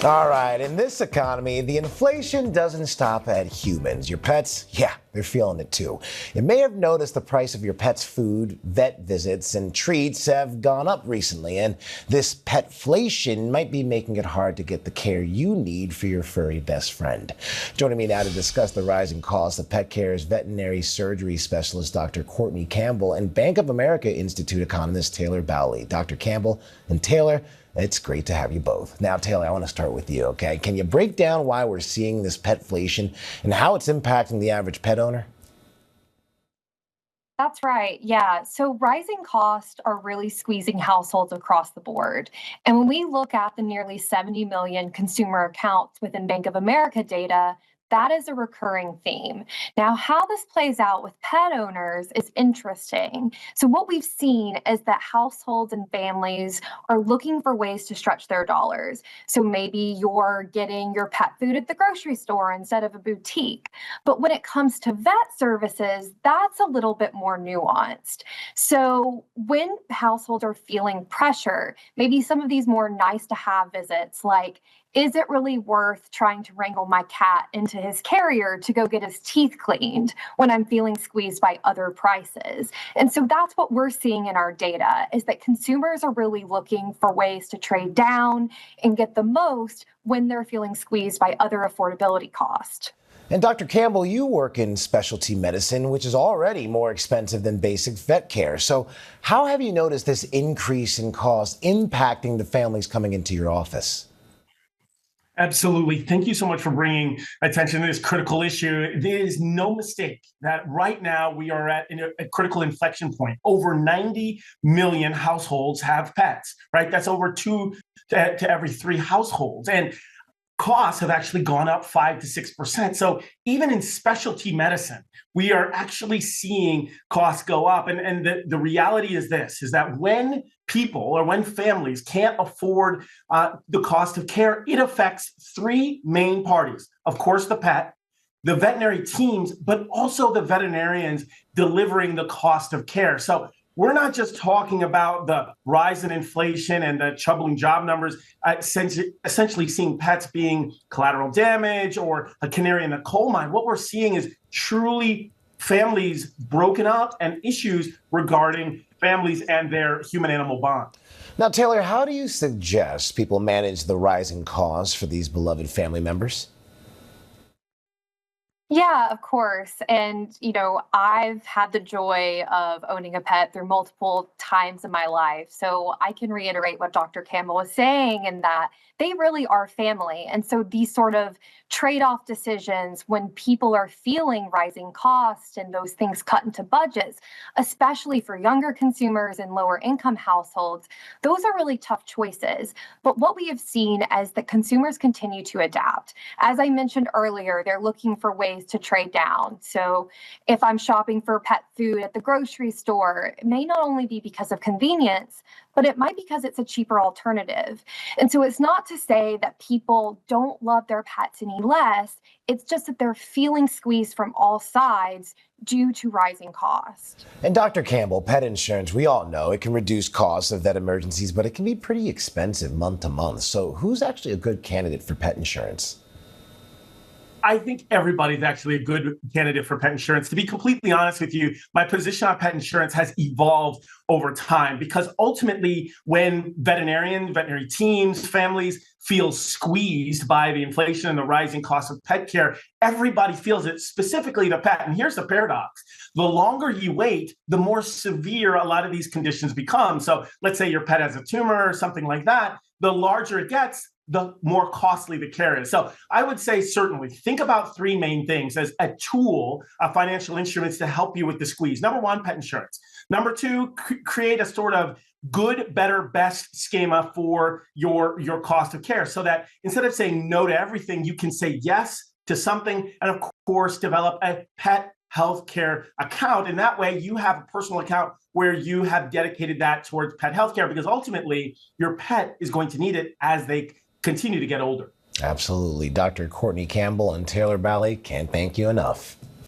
All right, in this economy, the inflation doesn't stop at humans. Your pets, yeah, they're feeling it too. You may have noticed the price of your pet's food, vet visits, and treats have gone up recently, and this petflation might be making it hard to get the care you need for your furry best friend. Joining me now to discuss the rising costs of pet care is veterinary surgery specialist Dr. Courtney Campbell and Bank of America Institute economist Taylor Bowley. Dr. Campbell and Taylor, it's great to have you both. Now, Taylor, I want to start with you, okay? Can you break down why we're seeing this petflation and how it's impacting the average pet owner? That's right. Yeah. So rising costs are really squeezing households across the board. And when we look at the nearly 70 million consumer accounts within Bank of America data, that is a recurring theme. Now, how this plays out with pet owners is interesting. So, what we've seen is that households and families are looking for ways to stretch their dollars. So, maybe you're getting your pet food at the grocery store instead of a boutique. But when it comes to vet services, that's a little bit more nuanced. So, when households are feeling pressure, maybe some of these more nice to have visits, like is it really worth trying to wrangle my cat into his carrier to go get his teeth cleaned when I'm feeling squeezed by other prices? And so that's what we're seeing in our data is that consumers are really looking for ways to trade down and get the most when they're feeling squeezed by other affordability costs. And Dr. Campbell, you work in specialty medicine, which is already more expensive than basic vet care. So how have you noticed this increase in cost impacting the families coming into your office? Absolutely. Thank you so much for bringing attention to this critical issue. There is no mistake that right now we are at a critical inflection point. Over 90 million households have pets, right? That's over two to every three households. And costs have actually gone up 5 to 6%. So even in specialty medicine, we are actually seeing costs go up. And the reality is this, is that when people or when families can't afford the cost of care, it affects three main parties. Of course, the pet, the veterinary teams, but also the veterinarians delivering the cost of care. So we're not just talking about the rise in inflation and the troubling job numbers, essentially seeing pets being collateral damage or a canary in the coal mine. What we're seeing is truly families broken up and issues regarding families and their human-animal bond. Now, Taylor, how do you suggest people manage the rising costs for these beloved family members? Yeah, of course. And, I've had the joy of owning a pet through multiple times in my life. So I can reiterate what Dr. Campbell was saying in that they really are family. And so these sort of trade-off decisions when people are feeling rising costs and those things cut into budgets, especially for younger consumers and lower income households, those are really tough choices. But what we have seen is that consumers continue to adapt. As I mentioned earlier, they're looking for ways to trade down. So if I'm shopping for pet food at the grocery store, it may not only be because of convenience, but it might be because it's a cheaper alternative. And so it's not to say that people don't love their pets any less. It's just that they're feeling squeezed from all sides due to rising costs. And Dr. Campbell, pet insurance, we all know it can reduce costs of vet emergencies, but it can be pretty expensive month to month. So who's actually a good candidate for pet insurance? I think everybody's actually a good candidate for pet insurance. To be completely honest with you, my position on pet insurance has evolved over time because ultimately when veterinary teams, families feel squeezed by the inflation and the rising cost of pet care, everybody feels it, specifically the pet. And here's the paradox. The longer you wait, the more severe a lot of these conditions become. So let's say your pet has a tumor or something like that. The larger it gets, the more costly the care is. So I would say certainly think about three main things as a tool of financial instruments to help you with the squeeze. Number one, pet insurance. Number two, create a sort of good, better, best schema for your cost of care so that instead of saying no to everything, you can say yes to something. And of course, develop a pet healthcare account. And that way you have a personal account where you have dedicated that towards pet healthcare because ultimately your pet is going to need it as they continue to get older. Absolutely. Dr. Courtney Campbell and Taylor Bowley, can't thank you enough.